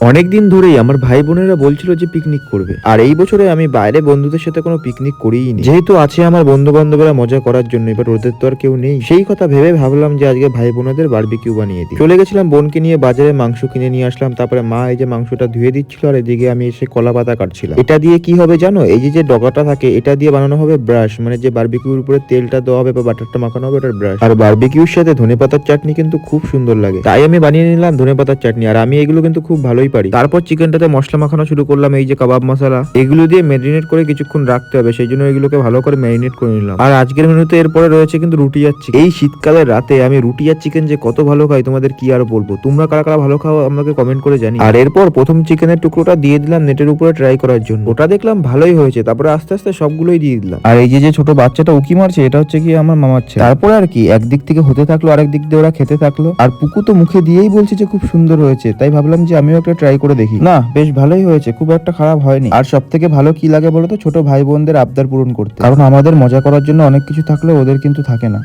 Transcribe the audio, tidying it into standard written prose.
অনেকদিন ধরেই আমার ভাই বোনেরা বলছিল যে পিকনিক করবে, আর এই বছরে আমি বাইরে বন্ধুদের সাথে কোনো পিকনিক করিনি, যেহেতু আছে আমার বন্ধু বান্ধবরা মজা করার জন্য। এবার ওদের তো আর কেউ নেই, সেই কথা ভেবে ভাবলাম যে আজকে ভাই বোনেদের বারবিকিউ বানিয়ে দিই। চলে গেছিলাম বোনকে নিয়ে বাজারে, মাংস কিনে নিয়ে আসলাম। তারপরে মা এই যে মাংসটা ধুয়ে দিচ্ছিল, আর এদিকে আমি এসে কলা পাতা কাটছিলাম। এটা দিয়ে কি হবে জানো? এই যে যে ডগাটা থাকে, এটা দিয়ে বানানো হবে ব্রাশ, মানে যে বারবিকিউর উপরে তেলটা দেওয়া হবে বা বাটারটা মাখানো হবে, ওটার ব্রাশ। আর বারবিকিউর সাথে ধনেপাতার চাটনি কিন্তু খুব সুন্দর লাগে, তাই আমি বানিয়ে নিলাম ধনেপাতার চাটনি। আর আমি এগুলো কিন্তু খুব ভালোই পারি। তারপর চিকেনটাতে মশলা মাখানো শুরু করলাম, এই যে কাবাব মশলা, এগুলো দিয়ে ম্যারিনেট করে কিছুক্ষণ রাখতে হবে, সেই জন্য এগুলোকে ভালো করে ম্যারিনেট করে নিলাম। আর আজকের মেনুতে এরপরে রয়েছে কিন্তু রুটি আর চিকেন। এই শীতকালের রাতে আমি রুটি আর চিকেন যে কত ভালো খাই তোমাদের কি আর বলবো। তোমরা কারা কারা ভালো খাও আমাকে কমেন্ট করে জানি। আর এরপর প্রথম চিকেনের টুকরোটা দিয়ে দিলাম নেটের উপরে ট্রাই করার জন্য, ওটা দেখলাম ভালোই হয়েছে। তারপরে আস্তে আস্তে সবগুলোই দিয়ে দিলাম। আর এই যে যে ছোট বাচ্চাটা উকি মারছে, এটা হচ্ছে কি আমার মামার ছেলে। তারপরে আর কি একদিক থেকে হতে থাকলো, আরেক দিক দিয়ে ওরা খেতে থাকলো। আর পুকু তো মুখে দিয়েই বলছে যে খুব সুন্দর হয়েছে, তাই ভাবলাম যে আমিও একটা ট্রাই করে দেখি। না, বেশ ভালোই হয়েছে, খুব একটা খারাপ হয়নি। আর সব থেকে ভালো কি লাগে বলতো? ছোট ভাই বোনদের আবদার পূরণ করতে, কারণ আমাদের মজা করার জন্য অনেক কিছু থাকলেও ওদের কিন্তু থাকে না।